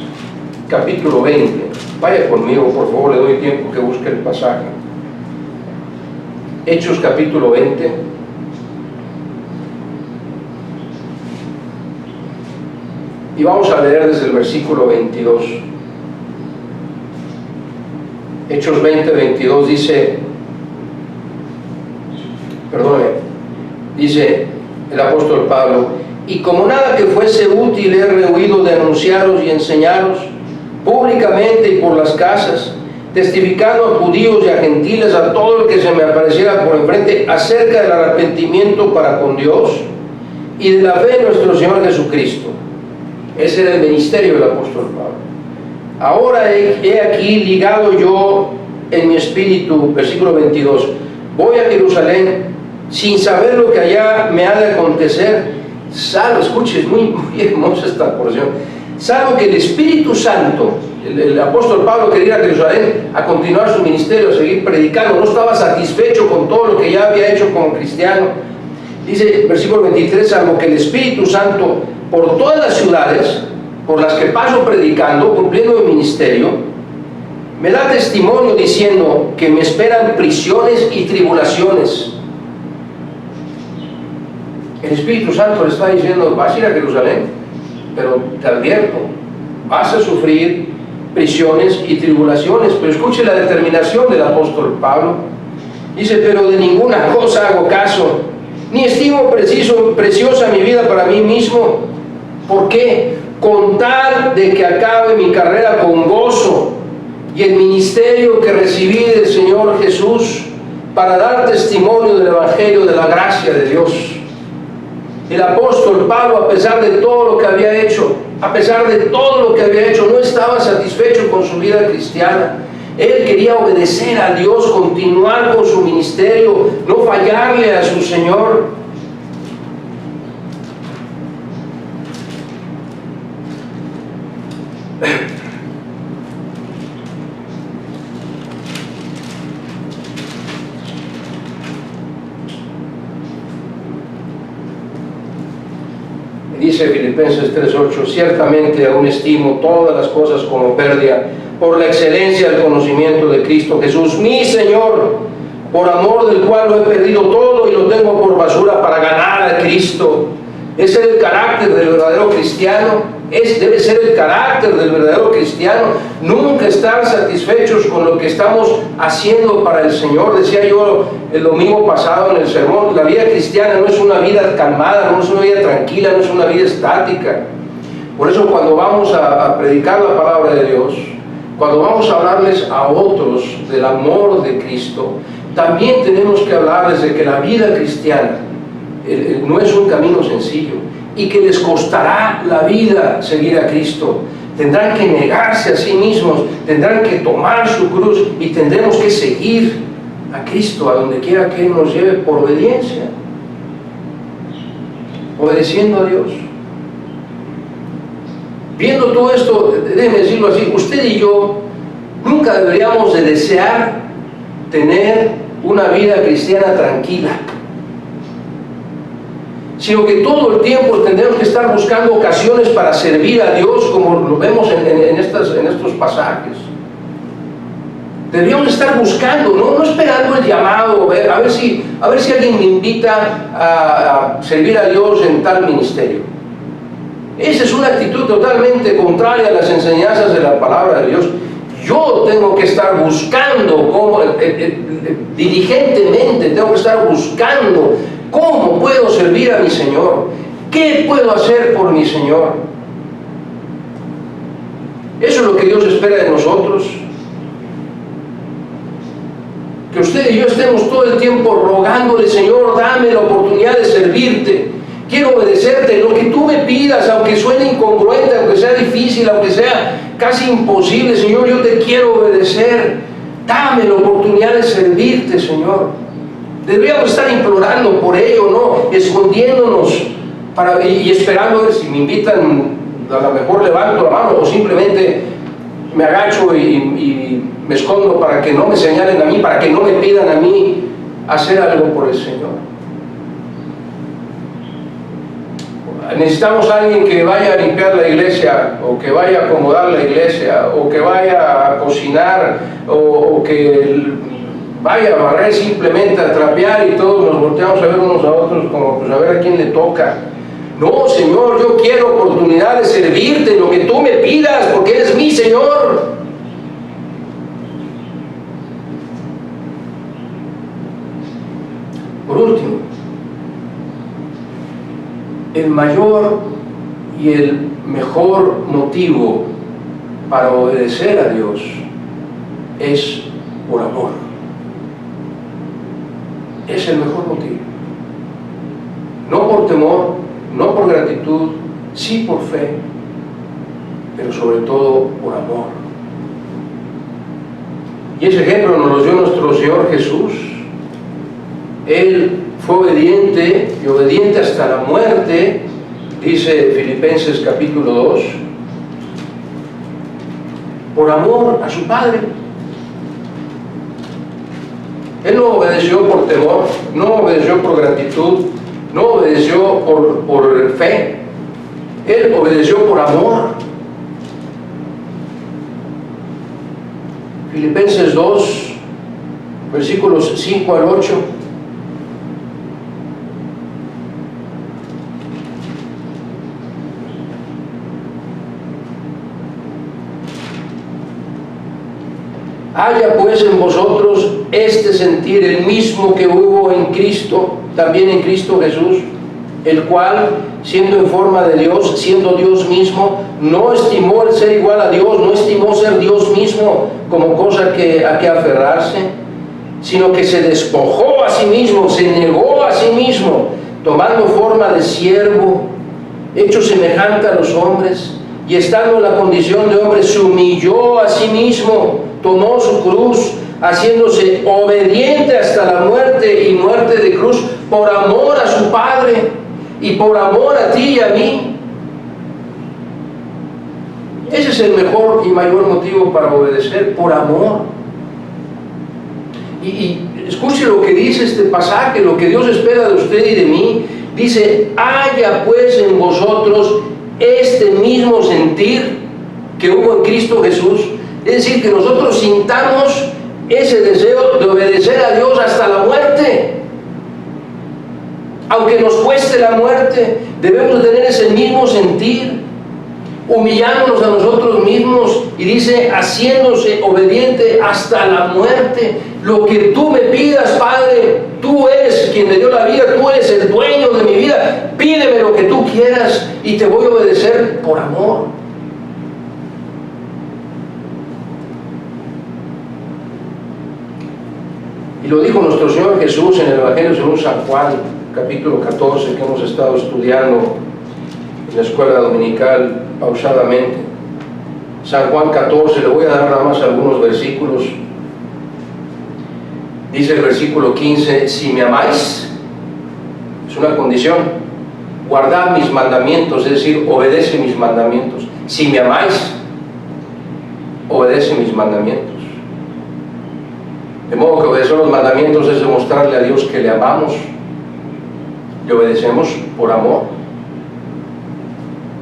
capítulo 20, vaya conmigo por favor, le doy tiempo que busque el pasaje. Hechos capítulo 20, y vamos a leer desde el versículo 22. Hechos 20, 22 dice el apóstol Pablo: y como nada que fuese útil he rehuido de anunciaros y enseñaros públicamente y por las casas, testificando a judíos y a gentiles, a todo el que se me apareciera por enfrente, acerca del arrepentimiento para con Dios y de la fe en nuestro Señor Jesucristo. Ese era el ministerio del apóstol Pablo. Ahora he aquí ligado yo en mi espíritu, versículo 22, voy a Jerusalén sin saber lo que allá me ha de acontecer, salvo, escuche, es muy hermosa esta porción, salvo que el Espíritu Santo, el apóstol Pablo quería ir a Jerusalén a continuar su ministerio, a seguir predicando, no estaba satisfecho con todo lo que ya había hecho como cristiano. Dice versículo 23, salvo que el Espíritu Santo por todas las ciudades por las que paso predicando, cumpliendo mi ministerio, me da testimonio diciendo que me esperan prisiones y tribulaciones. El Espíritu Santo le está diciendo: vas a ir a Jerusalén, pero te advierto, vas a sufrir prisiones y tribulaciones. Pero escuche la determinación del apóstol Pablo. Dice: pero de ninguna cosa hago caso, ni estimo preciosa mi vida para mí mismo. ¿Por qué? Con tal de que acabe mi carrera con gozo y el ministerio que recibí del Señor Jesús, para dar testimonio del Evangelio de la gracia de Dios. El apóstol Pablo, a pesar de todo lo que había hecho, no estaba satisfecho con su vida cristiana. Él quería obedecer a Dios, continuar con su ministerio, no fallarle a su Señor. Dice Filipenses 3:8: ciertamente aún estimo todas las cosas como pérdida por la excelencia del conocimiento de Cristo Jesús, mi Señor, por amor del cual lo he perdido todo y lo tengo por basura para ganar a Cristo. Ese es el carácter del verdadero cristiano. Debe ser el carácter del verdadero cristiano. Nunca estar satisfechos con lo que estamos haciendo para el Señor. Decía yo el domingo pasado en el sermón: la vida cristiana no es una vida calmada, no es una vida tranquila, no es una vida estática. Por eso, cuando vamos a predicar la palabra de Dios, cuando vamos a hablarles a otros del amor de Cristo, también tenemos que hablarles de que la vida cristiana no es un camino sencillo y que les costará la vida seguir a Cristo. Tendrán que negarse a sí mismos, tendrán que tomar su cruz y tendremos que seguir a Cristo a donde quiera que Él nos lleve, por obediencia, obedeciendo a Dios. Viendo todo esto, déjenme decirlo así, usted y yo nunca deberíamos de desear tener una vida cristiana tranquila, sino que todo el tiempo tendremos que estar buscando ocasiones para servir a Dios, como lo vemos en estos pasajes. Deberíamos estar buscando, no esperando el llamado, a ver si alguien me invita a servir a Dios en tal ministerio. Esa es una actitud totalmente contraria a las enseñanzas de la palabra de Dios. Yo tengo que estar buscando, diligentemente tengo que estar buscando cómo puedo servir a mi Señor, qué puedo hacer por mi Señor. Eso es lo que Dios espera de nosotros. Que usted y yo estemos todo el tiempo rogándole: Señor, dame la oportunidad de servirte, quiero obedecerte, lo que tú me pidas, aunque suene incongruente, aunque sea difícil, aunque sea casi imposible. Señor, yo te quiero obedecer. Dame la oportunidad de servirte, Señor. Deberíamos estar implorando por ello, no escondiéndonos y esperando a ver si me invitan. A lo mejor levanto la mano o simplemente me agacho y me escondo para que no me señalen a mí, para que no me pidan a mí hacer algo por el Señor. Necesitamos a alguien que vaya a limpiar la iglesia, o que vaya a acomodar la iglesia, o que vaya a cocinar, o que vaya a barrer, simplemente a trapear, y todos nos volteamos a ver unos a otros como pues a ver a quién le toca. No, Señor, yo quiero oportunidad de servirte en lo que tú me pidas, porque eres mi Señor. Por último, el mayor y el mejor motivo para obedecer a Dios es por amor. Es el mejor motivo. No por temor, no por gratitud, sí por fe, pero sobre todo por amor. Y ese ejemplo nos lo dio nuestro Señor Jesús. Él fue obediente, y obediente hasta la muerte, dice Filipenses capítulo 2, por amor a su Padre. Él no obedeció por temor, no obedeció por gratitud, no obedeció por fe. Él obedeció por amor. Filipenses 2, versículos 5 al 8. Haya pues en vosotros este sentir, el mismo que hubo en Cristo, también en Cristo Jesús, el cual, siendo en forma de Dios, siendo Dios mismo, no estimó el ser igual a Dios, no estimó ser Dios mismo como cosa a que aferrarse, sino que se despojó a sí mismo, se negó a sí mismo, tomando forma de siervo, hecho semejante a los hombres, y estando en la condición de hombre, se humilló a sí mismo, tomó su cruz, haciéndose obediente hasta la muerte, y muerte de cruz, por amor a su Padre y por amor a ti y a mí. Ese es el mejor y mayor motivo para obedecer, por amor. Y escuche lo que dice este pasaje, lo que Dios espera de usted y de mí. Dice, haya pues en vosotros este mismo sentir que hubo en Cristo Jesús. Es decir, que nosotros sintamos ese deseo de obedecer a Dios hasta la muerte. Aunque nos cueste la muerte, debemos tener ese mismo sentir, humillándonos a nosotros mismos, y dice, haciéndose obediente hasta la muerte. Lo que tú me pidas, Padre, tú eres quien me dio la vida, tú eres el dueño de mi vida, pídeme lo que tú quieras y te voy a obedecer por amor. Y lo dijo nuestro Señor Jesús en el Evangelio según San Juan, capítulo 14, que hemos estado estudiando en la escuela dominical pausadamente. San Juan 14, le voy a dar nada más algunos versículos. Dice el versículo 15, si me amáis, es una condición, guardad mis mandamientos, es decir, obedece mis mandamientos. Si me amáis, obedece mis mandamientos. De modo que obedecer los mandamientos es demostrarle a Dios que le amamos, le obedecemos por amor.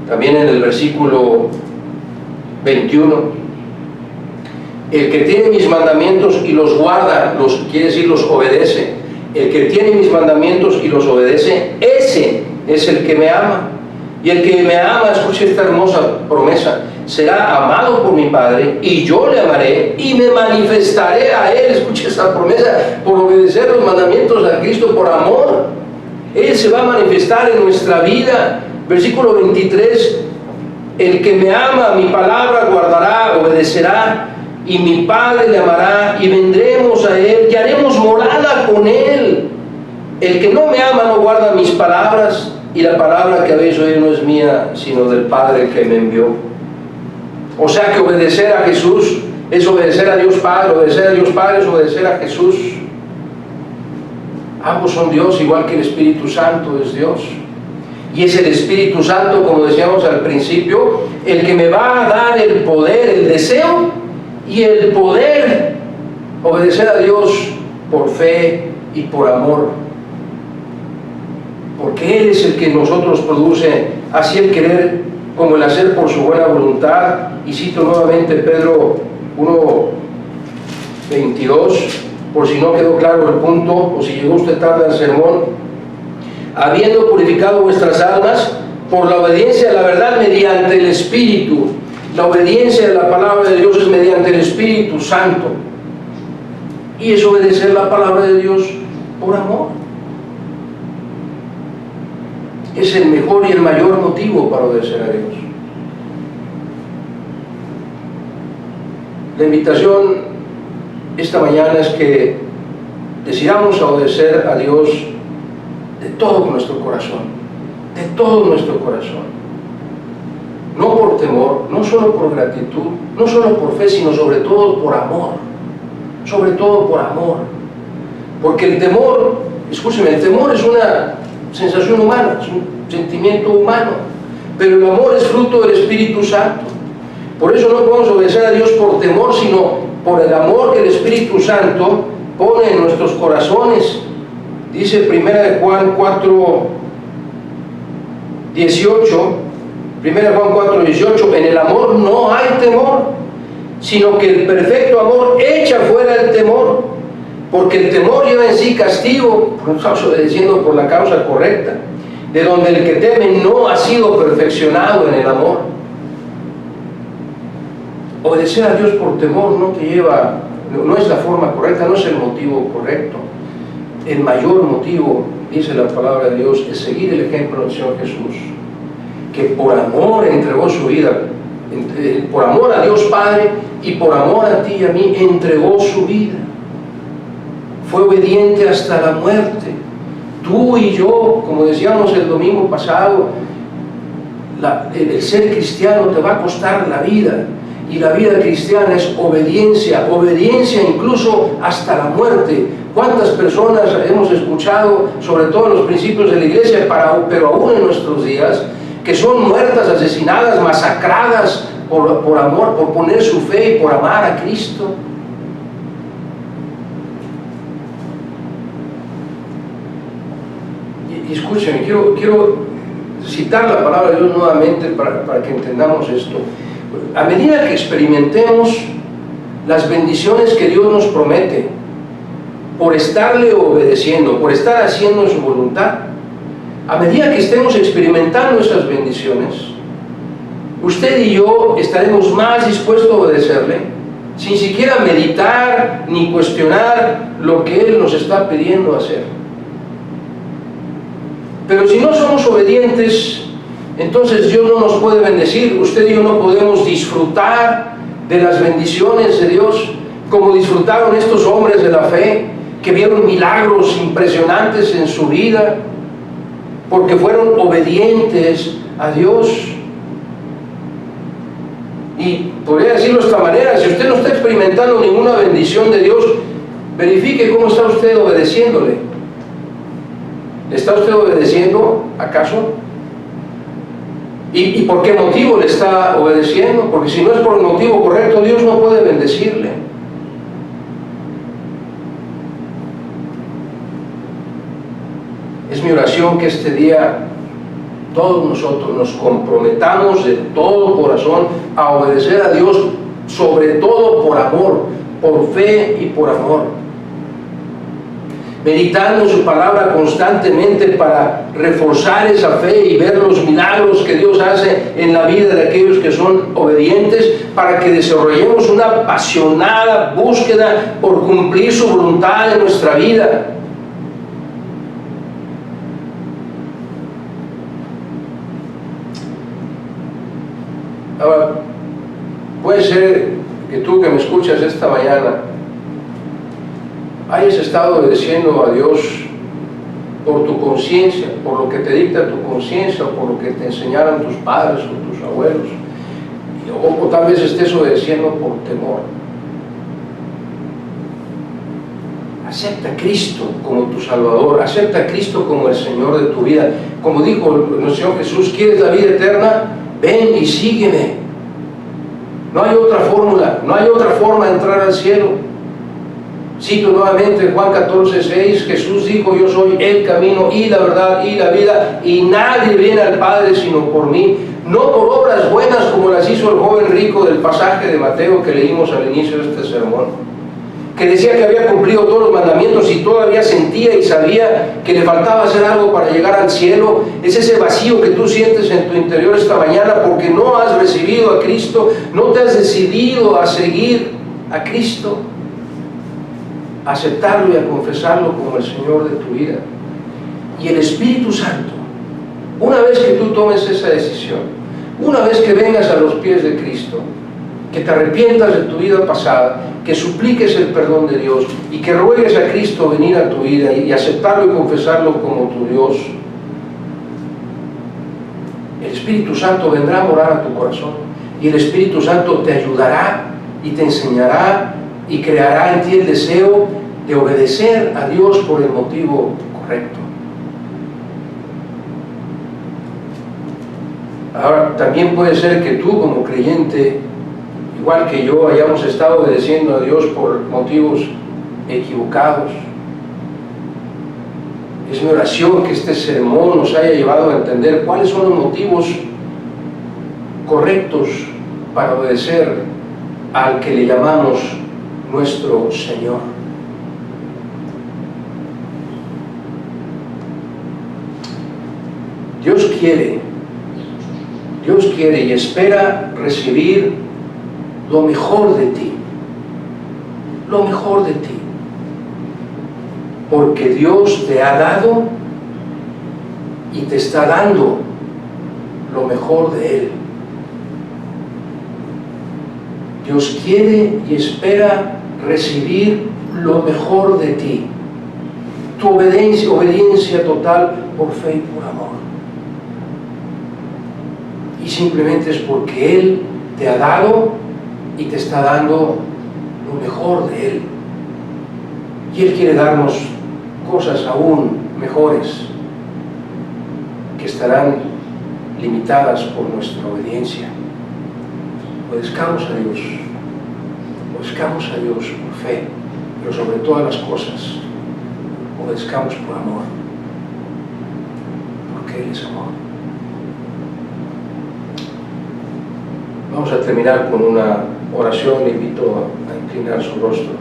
También en el versículo 21, el que tiene mis mandamientos y los guarda, quiere decir los obedece, el que tiene mis mandamientos y los obedece, ese es el que me ama. Y el que me ama, escuche esta hermosa promesa, será amado por mi Padre, y yo le amaré y me manifestaré a él. Escuche esta promesa, por obedecer los mandamientos a Cristo, por amor, él se va a manifestar en nuestra vida. Versículo 23, el que me ama, mi palabra guardará, obedecerá, y mi Padre le amará, y vendremos a él, y haremos morada con él. El que no me ama no guarda mis palabras, y la palabra que habéis oído no es mía, sino del Padre que me envió. O sea que obedecer a Jesús es obedecer a Dios Padre, obedecer a Dios Padre es obedecer a Jesús. Ambos son Dios, igual que el Espíritu Santo es Dios. Y es el Espíritu Santo, como decíamos al principio, el que me va a dar el poder, el deseo y el poder obedecer a Dios por fe y por amor. Porque Él es el que en nosotros produce así el querer como el hacer por su buena voluntad. Y cito nuevamente Pedro 1:22, por si no quedó claro el punto, o si llegó usted tarde al sermón. Habiendo purificado vuestras almas por la obediencia a la verdad mediante el Espíritu. La obediencia a la palabra de Dios es mediante el Espíritu Santo. Y es obedecer la palabra de Dios por amor. Es el mejor y el mayor motivo para obedecer a Dios. La invitación esta mañana es que decidamos obedecer a Dios de todo nuestro corazón, de todo nuestro corazón. No por temor, no solo por gratitud, no solo por fe, sino sobre todo por amor. Sobre todo por amor. Porque el temor, escúcheme, el temor es una sensación humana, es un sentimiento humano, pero el amor es fruto del Espíritu Santo. Por eso no podemos obedecer a Dios por temor, sino por el amor que el Espíritu Santo pone en nuestros corazones. Dice 1 Juan 4:18, 1 Juan 4:18, en el amor no hay temor, sino que el perfecto amor echa fuera el temor, porque el temor lleva en sí castigo, porque estamos obedeciendo por la causa correcta, de donde el que teme no ha sido perfeccionado en el amor. Obedecer a Dios por temor no te lleva, no es la forma correcta, no es el motivo correcto. El mayor motivo, dice la palabra de Dios, es seguir el ejemplo del Señor Jesús, que por amor entregó su vida, por amor a Dios Padre y por amor a ti y a mí, entregó su vida. Fue obediente hasta la muerte. Tú y yo, como decíamos el domingo pasado, el ser cristiano te va a costar la vida. Y la vida cristiana es obediencia, obediencia incluso hasta la muerte. ¿Cuántas personas hemos escuchado, sobre todo en los principios de la iglesia, pero aún en nuestros días, que son muertas, asesinadas, masacradas por amor, por poner su fe y por amar a Cristo? Y escúchenme, quiero citar la palabra de Dios nuevamente para que entendamos esto. A medida que experimentemos las bendiciones que Dios nos promete por estarle obedeciendo, por estar haciendo su voluntad, a medida que estemos experimentando esas bendiciones, usted y yo estaremos más dispuestos a obedecerle, sin siquiera meditar ni cuestionar lo que Él nos está pidiendo hacer. Pero si no somos obedientes, entonces Dios no nos puede bendecir. Usted y yo no podemos disfrutar de las bendiciones de Dios como disfrutaron estos hombres de la fe, que vieron milagros impresionantes en su vida porque fueron obedientes a Dios. Y podría decirlo de esta manera: si usted no está experimentando ninguna bendición de Dios, verifique cómo está usted obedeciéndole. ¿Está usted obedeciendo acaso? ¿Y por qué motivo le está obedeciendo? Porque si no es por el motivo correcto, Dios no puede bendecirle. Es mi oración que este día todos nosotros nos comprometamos de todo corazón a obedecer a Dios, sobre todo por amor, por fe y por amor. Meditando en su palabra constantemente para reforzar esa fe y ver los milagros que Dios hace en la vida de aquellos que son obedientes, para que desarrollemos una apasionada búsqueda por cumplir su voluntad en nuestra vida. Ahora, puede ser que tú que me escuchas esta mañana hayas estado obedeciendo a Dios por tu conciencia, por lo que te dicta tu conciencia, por lo que te enseñaron tus padres o tus abuelos. o tal vez estés obedeciendo por temor. Acepta a Cristo como tu Salvador, acepta a Cristo como el Señor de tu vida. Como dijo nuestro Señor Jesús, ¿quieres la vida eterna? Ven y sígueme. No hay otra fórmula, no hay otra forma de entrar al cielo. Cito nuevamente Juan 14:6, Jesús dijo: yo soy el camino y la verdad y la vida, y nadie viene al Padre sino por mí. No por obras buenas como las hizo el joven rico del pasaje de Mateo que leímos al inicio de este sermón, que decía que había cumplido todos los mandamientos y todavía sentía y sabía que le faltaba hacer algo para llegar al cielo. Es ese vacío que tú sientes en tu interior esta mañana porque no has recibido a Cristo, no te has decidido a seguir a Cristo, a aceptarlo y a confesarlo como el Señor de tu vida. Y el Espíritu Santo, una vez que tú tomes esa decisión, una vez que vengas a los pies de Cristo, que te arrepientas de tu vida pasada, que supliques el perdón de Dios y que ruegues a Cristo venir a tu vida y aceptarlo y confesarlo como tu Dios, el Espíritu Santo vendrá a morar a tu corazón y el Espíritu Santo te ayudará y te enseñará y creará en ti el deseo de obedecer a Dios por el motivo correcto. Ahora, también puede ser que tú como creyente, igual que yo, hayamos estado obedeciendo a Dios por motivos equivocados. Es mi oración que este sermón nos haya llevado a entender cuáles son los motivos correctos para obedecer al que le llamamos nuestro Señor. Dios quiere y espera recibir lo mejor de ti, lo mejor de ti, porque Dios te ha dado y te está dando lo mejor de Él. Dios quiere y espera recibir lo mejor de ti, tu obediencia total por fe y por amor. Y simplemente es porque Él te ha dado y te está dando lo mejor de Él. Y Él quiere darnos cosas aún mejores que estarán limitadas por nuestra obediencia. Obedezcamos a Dios por fe, pero sobre todas las cosas, obedezcamos por amor, porque Él es amor. Vamos a terminar con una oración. Le invito a inclinar su rostro.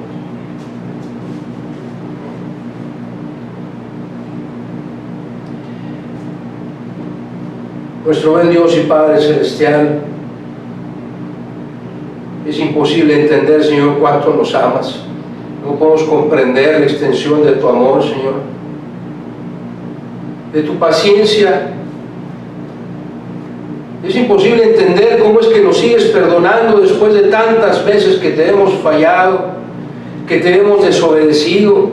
Nuestro buen Dios y Padre Celestial, es imposible entender, Señor, cuánto nos amas. No podemos comprender la extensión de tu amor, Señor, de tu paciencia. Es imposible entender cómo es que nos sigues perdonando después de tantas veces que te hemos fallado, que te hemos desobedecido,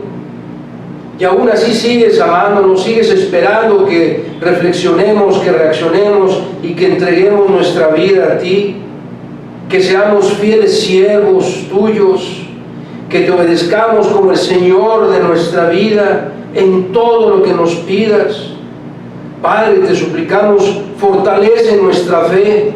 y aún así sigues amándonos, sigues esperando que reflexionemos, que reaccionemos y que entreguemos nuestra vida a ti, que seamos fieles siervos tuyos, que te obedezcamos como el Señor de nuestra vida en todo lo que nos pidas. Padre, te suplicamos, fortalece nuestra fe,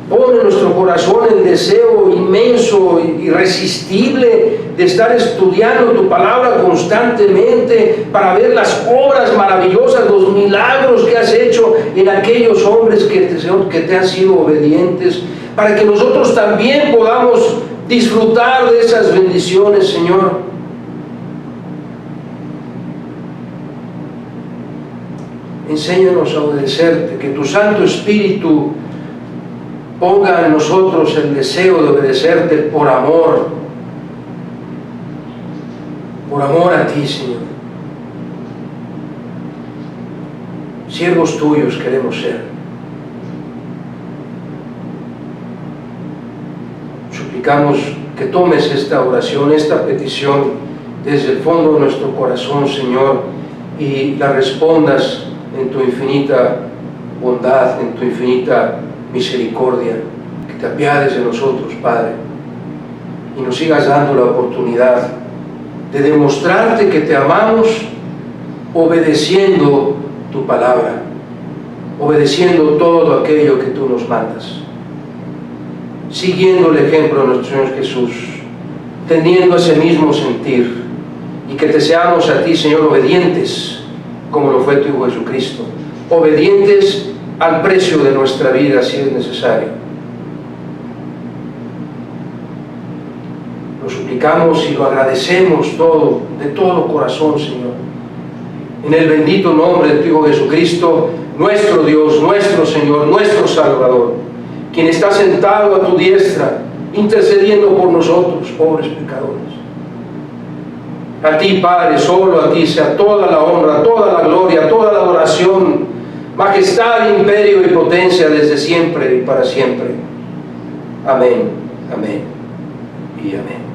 pon en nuestro corazón el deseo inmenso, irresistible de estar estudiando tu palabra constantemente para ver las obras maravillosas, los milagros que has hecho en aquellos hombres que te han sido obedientes, para que nosotros también podamos disfrutar de esas bendiciones, Señor. Enséñanos a obedecerte, que tu Santo Espíritu ponga en nosotros el deseo de obedecerte por amor a ti, Señor. Siervos tuyos queremos ser. Suplicamos que tomes esta oración, esta petición desde el fondo de nuestro corazón, Señor, y la respondas en tu infinita bondad, en tu infinita misericordia, que te apiades de nosotros, Padre, y nos sigas dando la oportunidad de demostrarte que te amamos obedeciendo tu palabra, obedeciendo todo aquello que tú nos mandas, siguiendo el ejemplo de nuestro Señor Jesús, teniendo ese mismo sentir, y que te seamos a ti, Señor, obedientes, como lo fue tu Hijo Jesucristo, obedientes al precio de nuestra vida si es necesario. Lo suplicamos y lo agradecemos todo, de todo corazón, Señor, en el bendito nombre de tu Hijo Jesucristo, nuestro Dios, nuestro Señor, nuestro Salvador, quien está sentado a tu diestra, intercediendo por nosotros, pobres pecadores. A ti, Padre, solo a ti sea toda la honra, toda la gloria, toda la adoración, majestad, imperio y potencia desde siempre y para siempre. Amén, amén y amén.